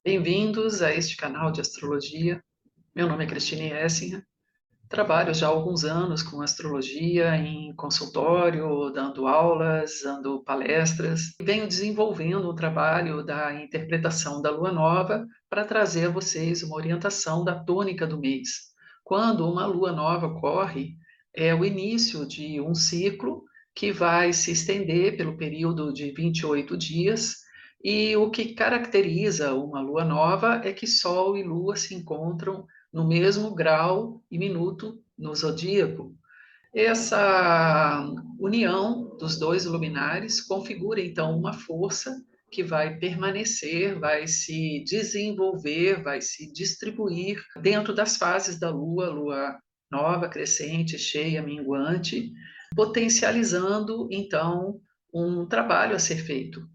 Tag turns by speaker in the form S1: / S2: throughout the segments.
S1: Bem-vindos a este canal de astrologia. Meu nome é Cristine Essinger. Trabalho já há alguns anos com astrologia em consultório, dando aulas, dando palestras. Venho desenvolvendo o trabalho da interpretação da lua nova para trazer a vocês uma orientação da tônica do mês. Quando uma lua nova ocorre, é o início de um ciclo que vai se estender pelo período de 28 dias. E o que caracteriza uma lua nova é que Sol e Lua se encontram no mesmo grau e minuto no zodíaco. Essa união dos dois luminares configura então uma força que vai permanecer, vai se desenvolver, vai se distribuir dentro das fases da Lua, Lua nova, crescente, cheia, minguante, potencializando então um trabalho a ser feito,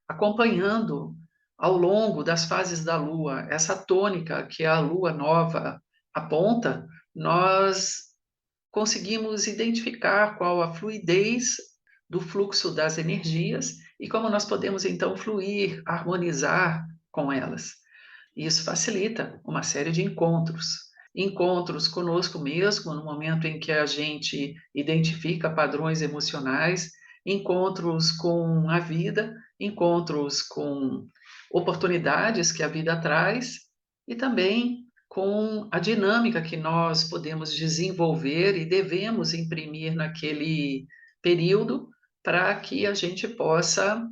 S1: acompanhando ao longo das fases da Lua essa tônica que a Lua nova aponta. Nós conseguimos identificar qual a fluidez do fluxo das energias e como nós podemos então fluir, harmonizar com elas. Isso facilita uma série de encontros. Encontros conosco mesmo, no momento em que a gente identifica padrões emocionais, encontros com a vida, encontros com oportunidades que a vida traz e também com a dinâmica que nós podemos desenvolver e devemos imprimir naquele período para que a gente possa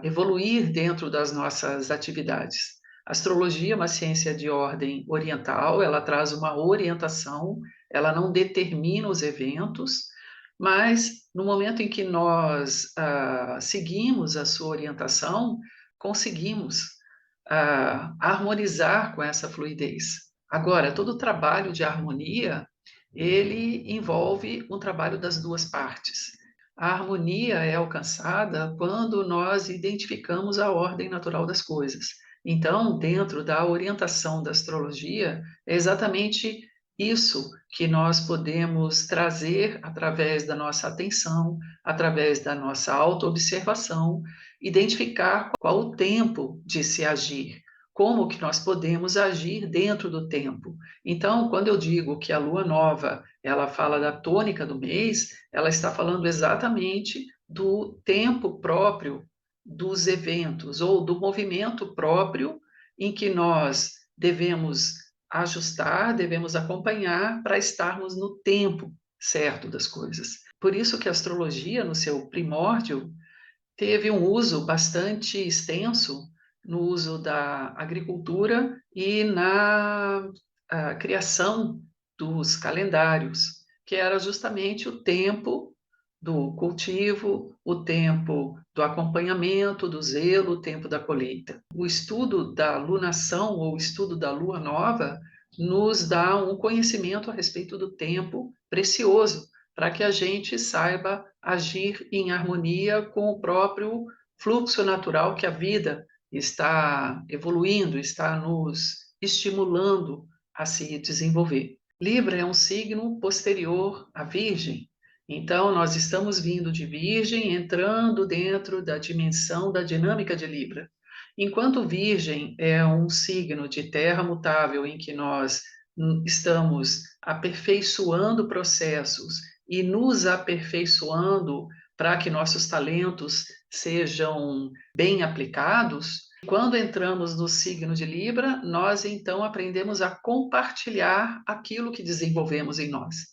S1: evoluir dentro das nossas atividades. A astrologia é uma ciência de ordem oriental, ela traz uma orientação, ela não determina os eventos, mas no momento em que nós seguimos a sua orientação, conseguimos harmonizar com essa fluidez. Agora, todo trabalho de harmonia, ele envolve um trabalho das duas partes. A harmonia é alcançada quando nós identificamos a ordem natural das coisas. Então, dentro da orientação da astrologia, é exatamente isso que nós podemos trazer através da nossa atenção, através da nossa autoobservação, identificar qual o tempo de se agir, como que nós podemos agir dentro do tempo. Então, quando eu digo que a lua nova, ela fala da tônica do mês, ela está falando exatamente do tempo próprio dos eventos ou do movimento próprio em que nós devemos ajustar, devemos acompanhar para estarmos no tempo certo das coisas. Por isso que a astrologia, no seu primórdio, teve um uso bastante extenso no uso da agricultura e na criação dos calendários, que era justamente o tempo do cultivo, o tempo do acompanhamento, do zelo, o tempo da colheita. O estudo da lunação ou o estudo da lua nova nos dá um conhecimento a respeito do tempo precioso, para que a gente saiba agir em harmonia com o próprio fluxo natural que a vida está evoluindo, está nos estimulando a se desenvolver. Libra é um signo posterior à Virgem, então nós estamos vindo de Virgem, entrando dentro da dimensão da dinâmica de Libra. Enquanto Virgem é um signo de terra mutável em que nós estamos aperfeiçoando processos e nos aperfeiçoando para que nossos talentos sejam bem aplicados, quando entramos no signo de Libra, nós então aprendemos a compartilhar aquilo que desenvolvemos em nós.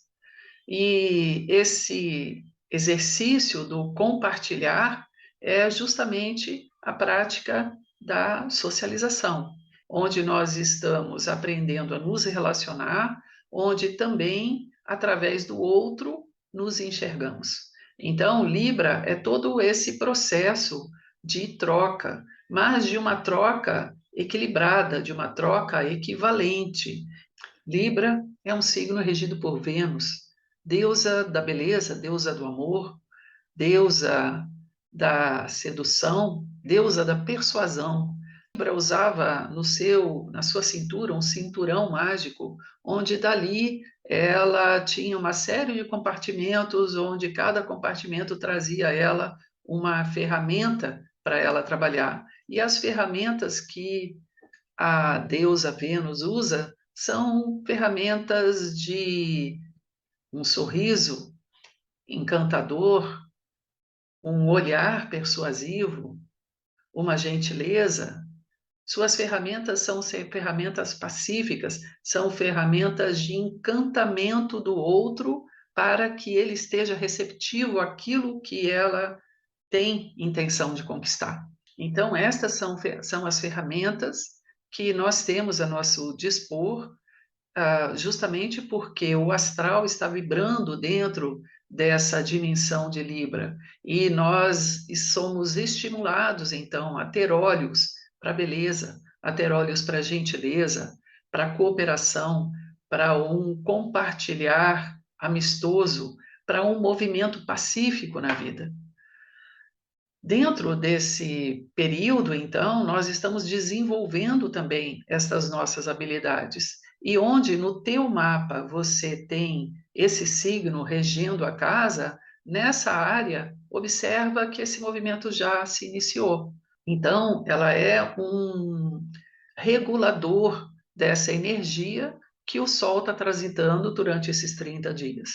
S1: E esse exercício do compartilhar é justamente a prática da socialização, onde nós estamos aprendendo a nos relacionar, onde também, através do outro, nos enxergamos. Então, Libra é todo esse processo de troca, mas de uma troca equilibrada, de uma troca equivalente. Libra é um signo regido por Vênus, deusa da beleza, deusa do amor, deusa da sedução, deusa da persuasão. Libra usava na sua cintura um cinturão mágico, onde dali ela tinha uma série de compartimentos, onde cada compartimento trazia a ela uma ferramenta para ela trabalhar. E as ferramentas que a deusa Vênus usa são ferramentas de um sorriso encantador, um olhar persuasivo, uma gentileza. Suas ferramentas são ferramentas pacíficas, são ferramentas de encantamento do outro para que ele esteja receptivo àquilo que ela tem intenção de conquistar. Então, estas são as ferramentas que nós temos a nosso dispor, justamente porque o astral está vibrando dentro dessa dimensão de Libra e nós somos estimulados, então, a ter olhos para a beleza, a ter olhos para a gentileza, para a cooperação, para um compartilhar amistoso, para um movimento pacífico na vida. Dentro desse período, então, nós estamos desenvolvendo também estas nossas habilidades. E onde no teu mapa você tem esse signo regendo a casa, nessa área, observa que esse movimento já se iniciou. Então, ela é um regulador dessa energia que o Sol está transitando durante esses 30 dias.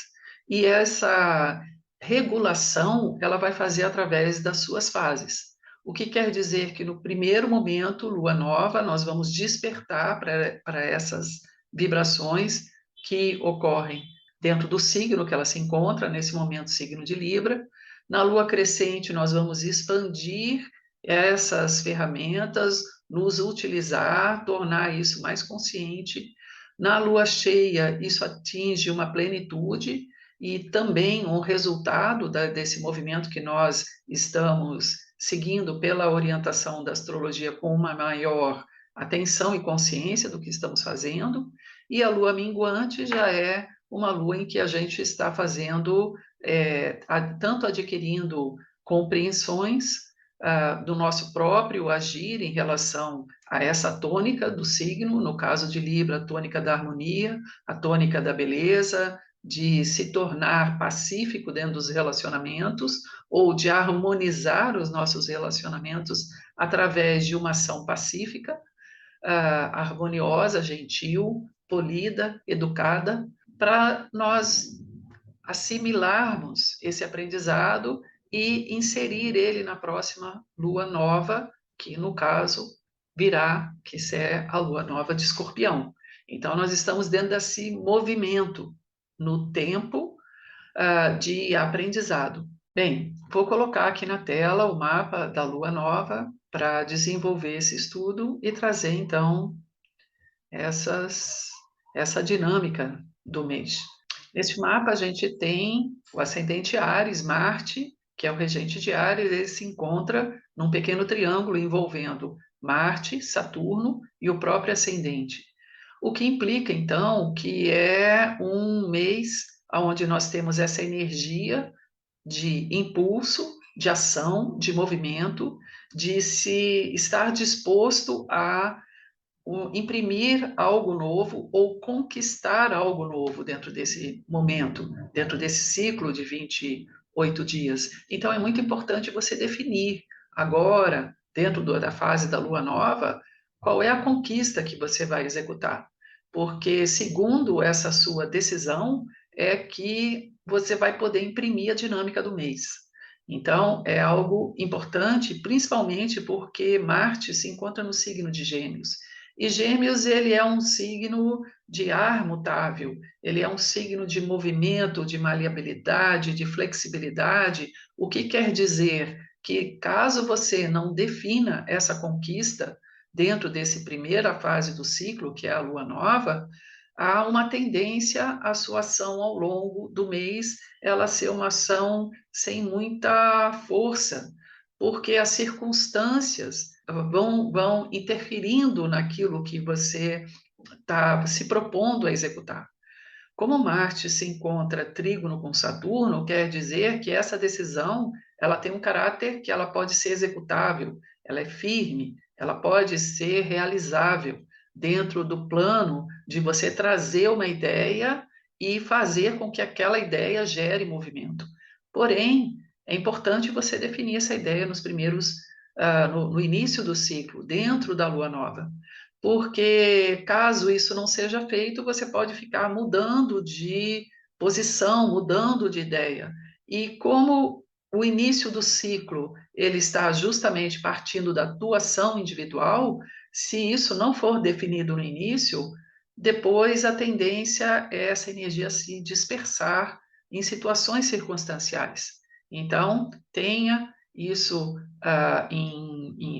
S1: E essa regulação ela vai fazer através das suas fases. O que quer dizer que no primeiro momento, lua nova, nós vamos despertar para essas vibrações que ocorrem dentro do signo que ela se encontra, nesse momento, signo de Libra. Na lua crescente, nós vamos expandir essas ferramentas, nos utilizar, tornar isso mais consciente. Na lua cheia, isso atinge uma plenitude e também um resultado desse movimento que nós estamos seguindo pela orientação da astrologia com uma maior atenção e consciência do que estamos fazendo, e a lua minguante já é uma lua em que a gente está fazendo, tanto adquirindo compreensões do nosso próprio agir em relação a essa tônica do signo, no caso de Libra, a tônica da harmonia, a tônica da beleza, de se tornar pacífico dentro dos relacionamentos ou de harmonizar os nossos relacionamentos através de uma ação pacífica, harmoniosa, gentil, polida, educada, para nós assimilarmos esse aprendizado e inserir ele na próxima lua nova, que no caso virá, que é a lua nova de Escorpião. Então, nós estamos dentro desse movimento no tempo de aprendizado. Bem, vou colocar aqui na tela o mapa da lua nova para desenvolver esse estudo e trazer, então, essa dinâmica do mês. Neste mapa, a gente tem o ascendente Áries, Marte, que é o regente de Áries, ele se encontra num pequeno triângulo envolvendo Marte, Saturno e o próprio ascendente. O que implica, então, que é um mês onde nós temos essa energia de impulso, de ação, de movimento, de se estar disposto a imprimir algo novo ou conquistar algo novo dentro desse momento, dentro desse ciclo de 28 dias. Então, é muito importante você definir agora, dentro da fase da lua nova, qual é a conquista que você vai executar. Porque, segundo essa sua decisão, é que você vai poder imprimir a dinâmica do mês. Então, é algo importante, principalmente porque Marte se encontra no signo de Gêmeos. E Gêmeos, ele é um signo de ar mutável, ele é um signo de movimento, de maleabilidade, de flexibilidade, o que quer dizer que caso você não defina essa conquista dentro desse primeira fase do ciclo, que é a lua nova, há uma tendência à sua ação ao longo do mês, ela ser uma ação sem muita força, porque as circunstâncias vão interferindo naquilo que você está se propondo a executar. Como Marte se encontra trígono com Saturno, quer dizer que essa decisão ela tem um caráter que ela pode ser executável, ela é firme, ela pode ser realizável dentro do plano de você trazer uma ideia e fazer com que aquela ideia gere movimento. Porém, é importante você definir essa ideia nos primeiros, no início do ciclo, dentro da lua nova, porque caso isso não seja feito, você pode ficar mudando de posição, mudando de ideia. E como o início do ciclo ele está justamente partindo da tua ação individual, se isso não for definido no início, depois a tendência é essa energia se dispersar em situações circunstanciais. Então, tenha isso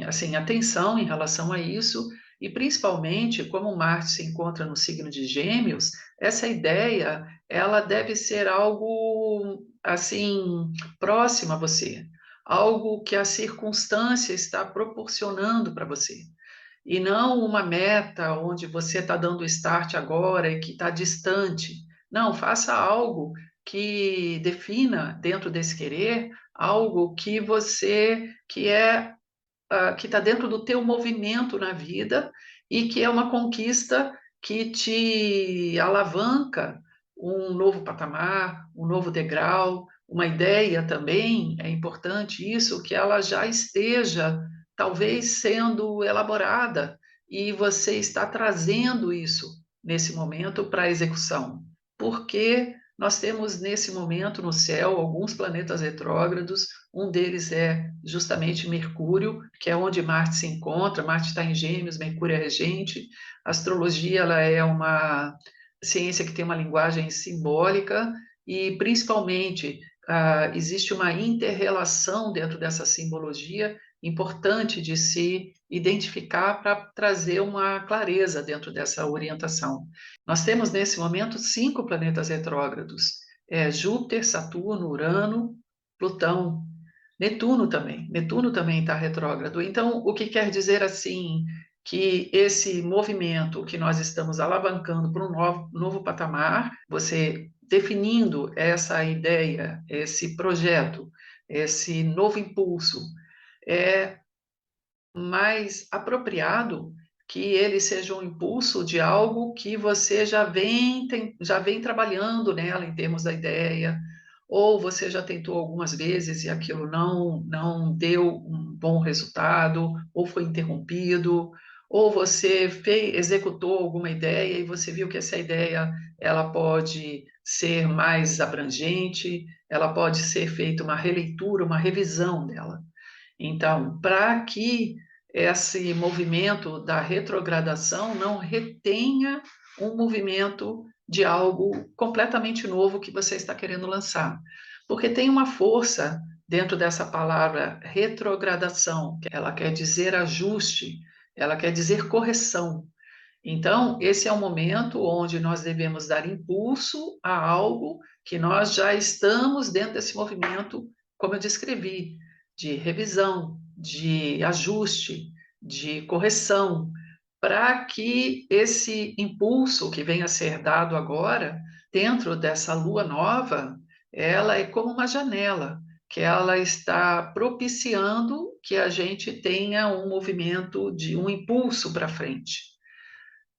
S1: assim, atenção em relação a isso, e principalmente, como Marte se encontra no signo de Gêmeos, essa ideia, ela deve ser algo, assim, próximo a você, algo que a circunstância está proporcionando para você, e não uma meta onde você está dando start agora e que está distante. Não, faça algo que defina dentro desse querer algo que você, que está dentro do teu movimento na vida e que é uma conquista que te alavanca um novo patamar, um novo degrau, uma ideia também, é importante isso, que ela já esteja talvez sendo elaborada e você está trazendo isso nesse momento para a execução. Porque nós temos nesse momento no céu alguns planetas retrógrados, um deles é justamente Mercúrio, que é onde Marte se encontra. Marte está em Gêmeos, Mercúrio é regente. A astrologia ela é uma ciência que tem uma linguagem simbólica e, principalmente, existe uma inter-relação dentro dessa simbologia importante de se identificar para trazer uma clareza dentro dessa orientação. Nós temos, nesse momento, 5 planetas retrógrados. Júpiter, Saturno, Urano, Plutão, Netuno também está retrógrado. Então, o que quer dizer assim que esse movimento que nós estamos alavancando para um novo patamar, você definindo essa ideia, esse projeto, esse novo impulso, é mais apropriado que ele seja um impulso de algo que você já vem trabalhando nela em termos da ideia, ou você já tentou algumas vezes e aquilo não deu um bom resultado, ou foi interrompido, ou você executou alguma ideia e você viu que essa ideia ela pode ser mais abrangente, ela pode ser feita uma releitura, uma revisão dela. Então, para que esse movimento da retrogradação não retenha um movimento de algo completamente novo que você está querendo lançar. Porque tem uma força dentro dessa palavra retrogradação, que ela quer dizer ajuste, ela quer dizer correção. Então, esse é o momento onde nós devemos dar impulso a algo que nós já estamos dentro desse movimento, como eu descrevi, de revisão, de ajuste, de correção, para que esse impulso que venha a ser dado agora, dentro dessa lua nova, ela é como uma janela, que ela está propiciando que a gente tenha um movimento de um impulso para frente.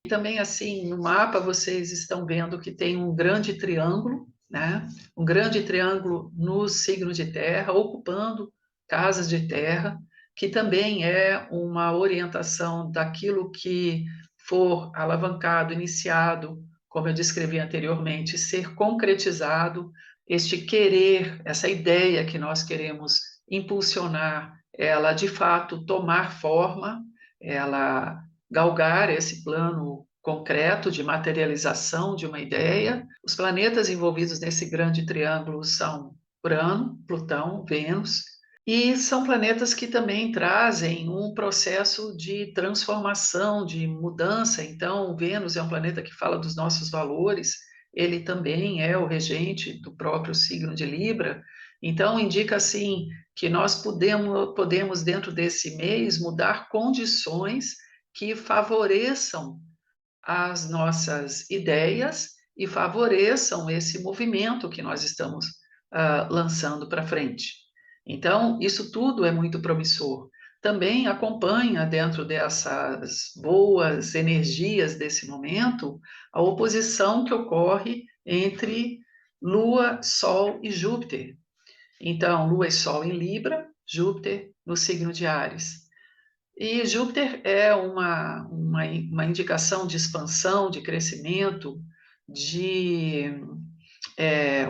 S1: E também, assim, no mapa vocês estão vendo que tem um grande triângulo, né? Um grande triângulo no signo de terra, ocupando casas de terra, que também é uma orientação daquilo que for alavancado, iniciado, como eu descrevi anteriormente, ser concretizado, este querer, essa ideia que nós queremos impulsionar, ela de fato tomar forma, ela galgar esse plano concreto de materialização de uma ideia. Os planetas envolvidos nesse grande triângulo são Urano, Plutão, Vênus, e são planetas que também trazem um processo de transformação, de mudança. Então, Vênus é um planeta que fala dos nossos valores, ele também é o regente do próprio signo de Libra. Então, indica assim que nós podemos dentro desse mês, mudar condições que favoreçam as nossas ideias e favoreçam esse movimento que nós estamos lançando para frente. Então, isso tudo é muito promissor. Também acompanha dentro dessas boas energias desse momento a oposição que ocorre entre Lua, Sol e Júpiter. Então, Lua e Sol em Libra, Júpiter no signo de Áries. E Júpiter é uma indicação de expansão, de crescimento, de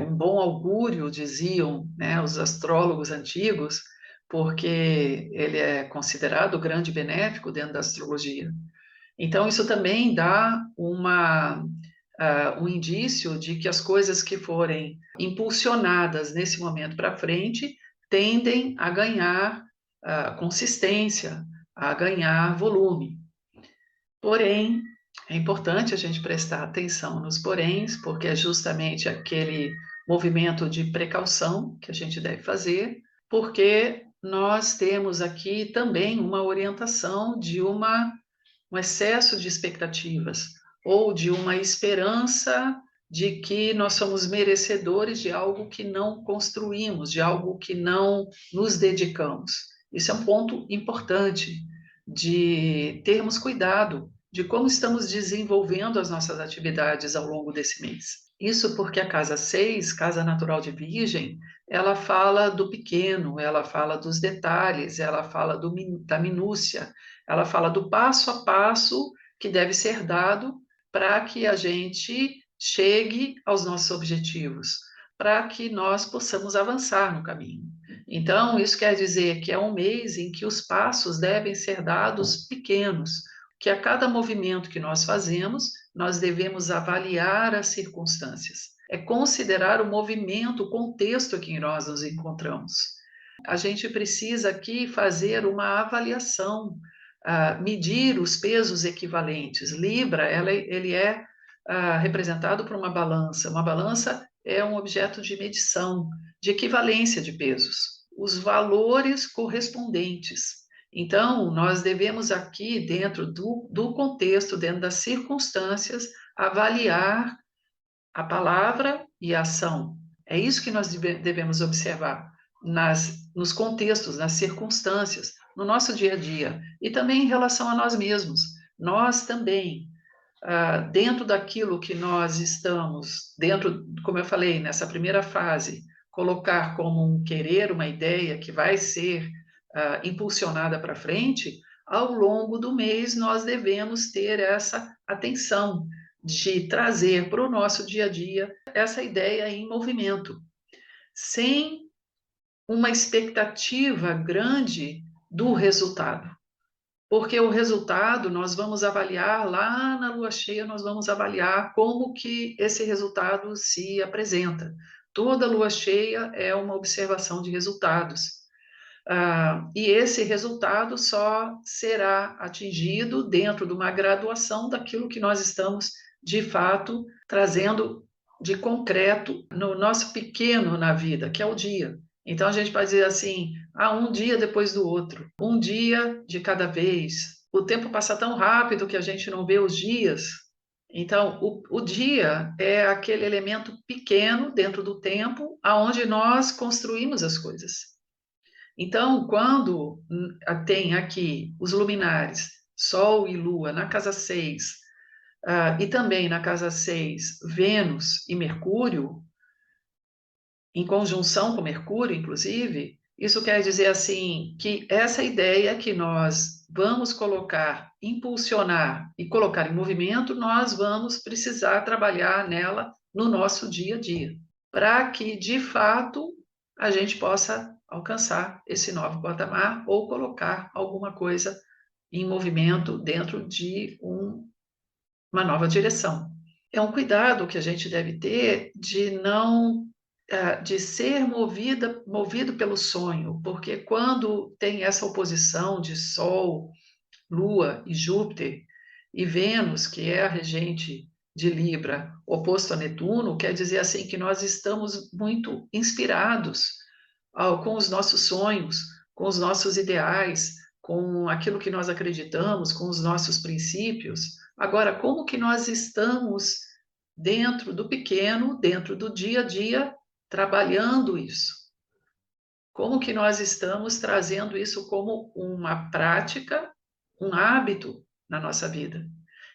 S1: um bom augúrio, diziam, né, os astrólogos antigos, porque ele é considerado grande benéfico dentro da astrologia. Então, isso também dá um indício de que as coisas que forem impulsionadas nesse momento para frente tendem a ganhar consistência, a ganhar volume. Porém, é importante a gente prestar atenção nos poréns, porque é justamente aquele movimento de precaução que a gente deve fazer, porque nós temos aqui também uma orientação de um excesso de expectativas ou de uma esperança de que nós somos merecedores de algo que não construímos, de algo que não nos dedicamos. Isso é um ponto importante de termos cuidado de como estamos desenvolvendo as nossas atividades ao longo desse mês. Isso porque a casa 6, casa natural de Virgem, ela fala do pequeno, ela fala dos detalhes, ela fala da minúcia, ela fala do passo a passo que deve ser dado para que a gente chegue aos nossos objetivos, para que nós possamos avançar no caminho. Então, isso quer dizer que é um mês em que os passos devem ser dados pequenos, que a cada movimento que nós fazemos, nós devemos avaliar as circunstâncias. É considerar o movimento, o contexto em que nós nos encontramos. A gente precisa aqui fazer uma avaliação, medir os pesos equivalentes. Libra, ele é representado por uma balança. Uma balança é um objeto de medição, de equivalência de pesos, os valores correspondentes. Então, nós devemos aqui, dentro do contexto, dentro das circunstâncias, avaliar a palavra e a ação. É isso que nós devemos observar nos contextos, nas circunstâncias, no nosso dia a dia e também em relação a nós mesmos. Nós também, dentro daquilo que nós estamos, dentro, como eu falei, nessa primeira fase, colocar como um querer, uma ideia que vai ser impulsionada para frente, ao longo do mês nós devemos ter essa atenção de trazer para o nosso dia a dia essa ideia em movimento, sem uma expectativa grande do resultado. Porque o resultado nós vamos avaliar lá na lua cheia, nós vamos avaliar como que esse resultado se apresenta. Toda lua cheia é uma observação de resultados. E esse resultado só será atingido dentro de uma graduação daquilo que nós estamos, de fato, trazendo de concreto no nosso pequeno na vida, que é o dia. Então, a gente pode dizer assim, um dia depois do outro, um dia de cada vez. O tempo passa tão rápido que a gente não vê os dias. Então, o dia é aquele elemento pequeno dentro do tempo, aonde nós construímos as coisas. Então, quando tem aqui os luminares, Sol e Lua, na casa 6, e também na casa 6, Vênus e Mercúrio, em conjunção com Mercúrio, inclusive, isso quer dizer assim que essa ideia que nós vamos colocar, impulsionar e colocar em movimento, nós vamos precisar trabalhar nela no nosso dia a dia, para que de fato a gente possa alcançar esse novo patamar ou colocar alguma coisa em movimento dentro de uma nova direção. É um cuidado que a gente deve ter de não de ser movido pelo sonho, porque quando tem essa oposição de Sol, Lua e Júpiter e Vênus, que é a regente de Libra, oposto a Netuno, quer dizer assim que nós estamos muito inspirados com os nossos sonhos, com os nossos ideais, com aquilo que nós acreditamos, com os nossos princípios. Agora, como que nós estamos dentro do pequeno, dentro do dia a dia, trabalhando isso? Como que nós estamos trazendo isso como uma prática, um hábito na nossa vida?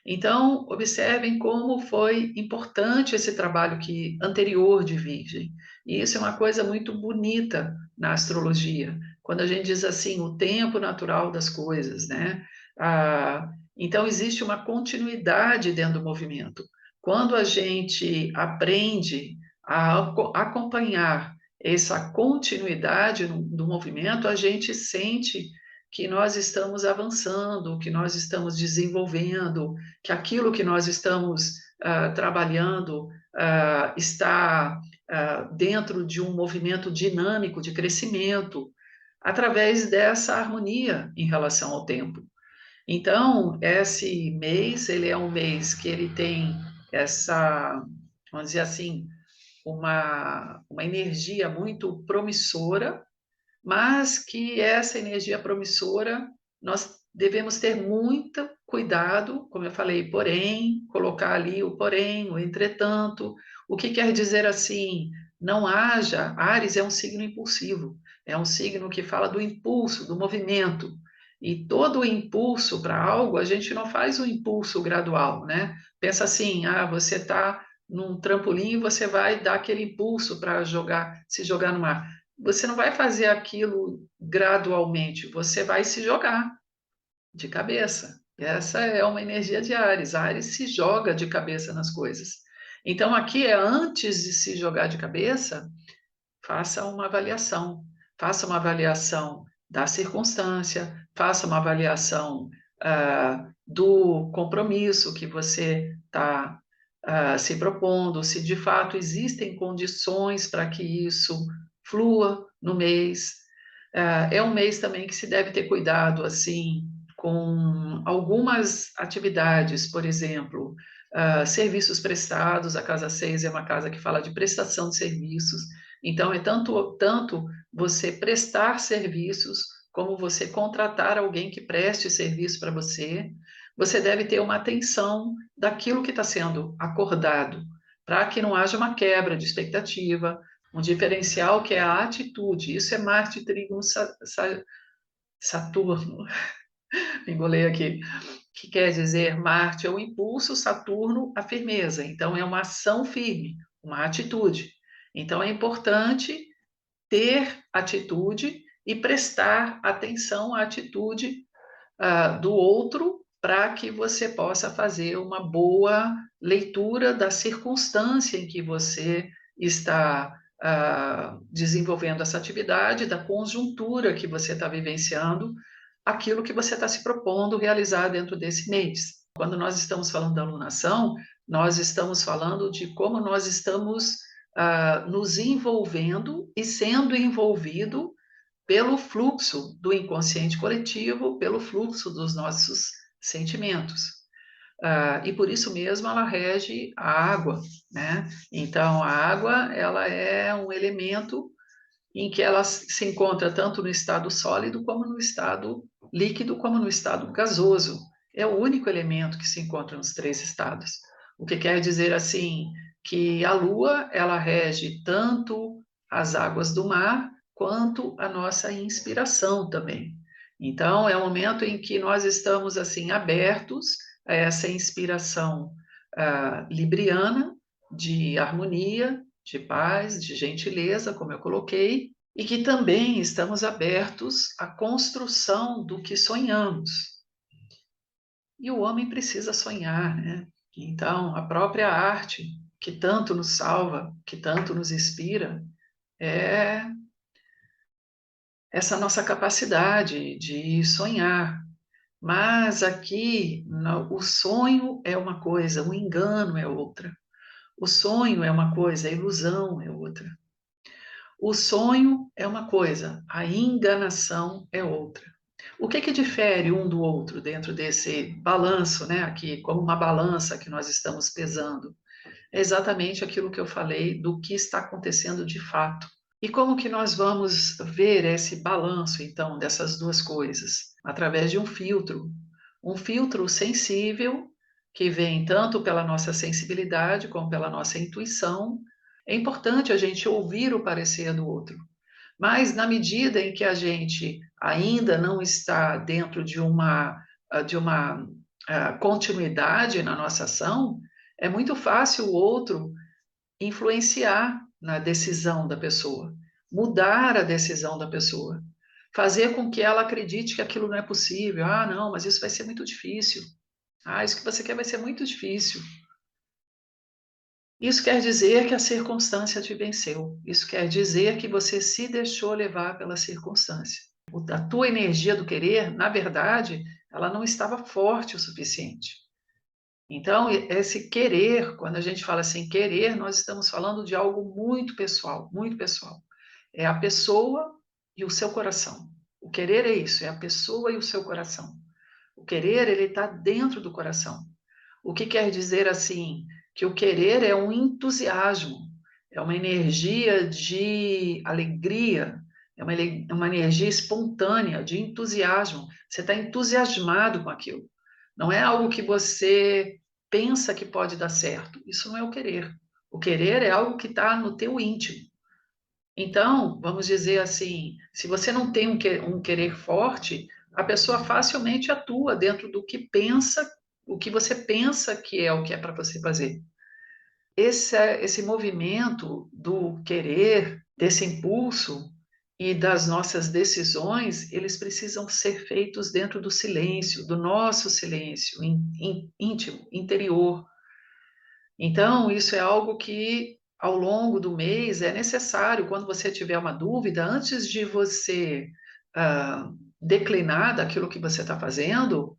S1: Então, observem como foi importante esse trabalho anterior de Virgem. E isso é uma coisa muito bonita na astrologia, quando a gente diz assim, o tempo natural das coisas, né? Então, existe uma continuidade dentro do movimento. Quando a gente aprende a acompanhar essa continuidade do movimento, a gente sente que nós estamos avançando, que nós estamos desenvolvendo, que aquilo que nós estamos trabalhando está dentro de um movimento dinâmico de crescimento, através dessa harmonia em relação ao tempo. Então, esse mês, ele é um mês que ele tem essa, vamos dizer assim, uma energia muito promissora, mas que essa energia promissora, nós devemos ter muito cuidado, como eu falei, porém, colocar ali o porém, o entretanto, o que quer dizer assim, não haja, Áries é um signo impulsivo, é um signo que fala do impulso, do movimento, e todo o impulso para algo, a gente não faz um impulso gradual, né? Pensa assim, você está num trampolim e você vai dar aquele impulso para se jogar no mar. Você não vai fazer aquilo gradualmente, você vai se jogar de cabeça. Essa é uma energia de Áries. Áries se joga de cabeça nas coisas. Então, aqui é antes de se jogar de cabeça, faça uma avaliação. Faça uma avaliação da circunstância, faça uma avaliação do compromisso que você está se propondo, se de fato existem condições para que isso flua no mês. É um mês também que se deve ter cuidado, assim, com algumas atividades, por exemplo, serviços prestados, a casa 6 é uma casa que fala de prestação de serviços, então é tanto você prestar serviços, como você contratar alguém que preste serviço para você, você deve ter uma atenção daquilo que está sendo acordado, para que não haja uma quebra de expectativa, um diferencial que é a atitude. Isso é Marte, Trígono, Saturno, engolei aqui, que quer dizer Marte é o impulso, Saturno a firmeza. Então é uma ação firme, uma atitude. Então é importante ter atitude e prestar atenção à atitude do outro para que você possa fazer uma boa leitura da circunstância em que você está desenvolvendo essa atividade, da conjuntura que você está vivenciando, aquilo que você está se propondo realizar dentro desse mês. Quando nós estamos falando da alunação, nós estamos falando de como nós estamos nos envolvendo e sendo envolvido pelo fluxo do inconsciente coletivo, pelo fluxo dos nossos sentimentos. E por isso mesmo ela rege a água, né? Então, a água, ela é um elemento em que ela se encontra tanto no estado sólido, como no estado líquido, como no estado gasoso. É o único elemento que se encontra nos três estados. O que quer dizer, assim, que a Lua, ela rege tanto as águas do mar, quanto a nossa inspiração também. Então, é um momento em que nós estamos, assim, abertos a essa inspiração libriana, de harmonia, de paz, de gentileza, como eu coloquei, e que também estamos abertos à construção do que sonhamos. E o homem precisa sonhar, né? Então, a própria arte, que tanto nos salva, que tanto nos inspira, é essa nossa capacidade de sonhar. Mas aqui, o sonho é uma coisa, o engano é outra. O sonho é uma coisa, a ilusão é outra. O sonho é uma coisa, a enganação é outra. O que que difere um do outro dentro desse balanço, né? Aqui, como uma balança que nós estamos pesando? É exatamente aquilo que eu falei do que está acontecendo de fato. E como que nós vamos ver esse balanço, então, dessas duas coisas? Através de um filtro sensível, que vem tanto pela nossa sensibilidade como pela nossa intuição. É importante a gente ouvir o parecer do outro, mas na medida em que a gente ainda não está dentro de uma continuidade na nossa ação, é muito fácil o outro influenciar na decisão da pessoa, mudar a decisão da pessoa. fazer com que ela acredite que aquilo não é possível. Ah, não, mas isso vai ser muito difícil. Ah, isso que você quer vai ser muito difícil. Isso quer dizer que a circunstância te venceu. Isso quer dizer que você se deixou levar pela circunstância. A tua energia do querer, na verdade, ela não estava forte o suficiente. Então, esse querer, quando a gente fala assim, querer, nós estamos falando de algo muito pessoal, muito pessoal. É a pessoa e o seu coração. O querer é isso, é a pessoa e o seu coração. O querer, ele está dentro do coração. O que quer dizer assim? Que o querer é um entusiasmo, é uma energia de alegria, é uma energia espontânea, de entusiasmo. Você está entusiasmado com aquilo. Não é algo que você pensa que pode dar certo. Isso não é o querer. O querer é algo que está no teu íntimo. Então, vamos dizer assim, se você não tem um querer forte, a pessoa facilmente atua dentro do que pensa, o que você pensa que é o que é para você fazer. Esse movimento do querer, desse impulso e das nossas decisões, eles precisam ser feitos dentro do silêncio, do nosso silêncio íntimo, interior. Então, isso é algo que, ao longo do mês, é necessário, quando você tiver uma dúvida, antes de você declinar daquilo que você está fazendo,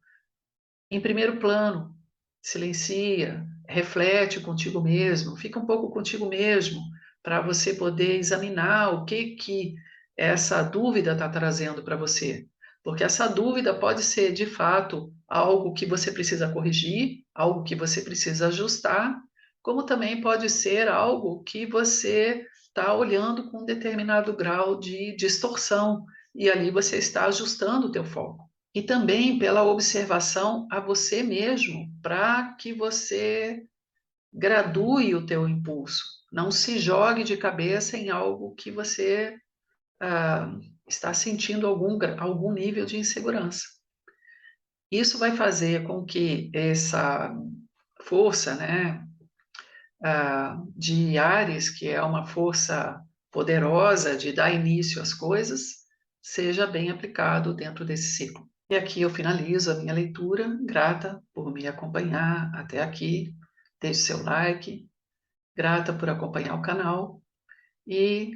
S1: em primeiro plano, silencia, reflete contigo mesmo, fica um pouco contigo mesmo, para você poder examinar o que essa dúvida está trazendo para você. Porque essa dúvida pode ser, de fato, algo que você precisa corrigir, algo que você precisa ajustar, como também pode ser algo que você está olhando com um determinado grau de distorção, e ali você está ajustando o teu foco. E também pela observação a você mesmo, para que você gradue o teu impulso. Não se jogue de cabeça em algo que você está sentindo algum nível de insegurança. Isso vai fazer com que essa força, né, de Ares, que é uma força poderosa de dar início às coisas, seja bem aplicado dentro desse ciclo. E aqui eu finalizo a minha leitura, grata por me acompanhar até aqui, deixe seu like, grata por acompanhar o canal e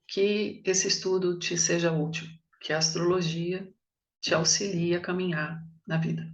S1: que esse estudo te seja útil, que a astrologia te auxilie a caminhar na vida.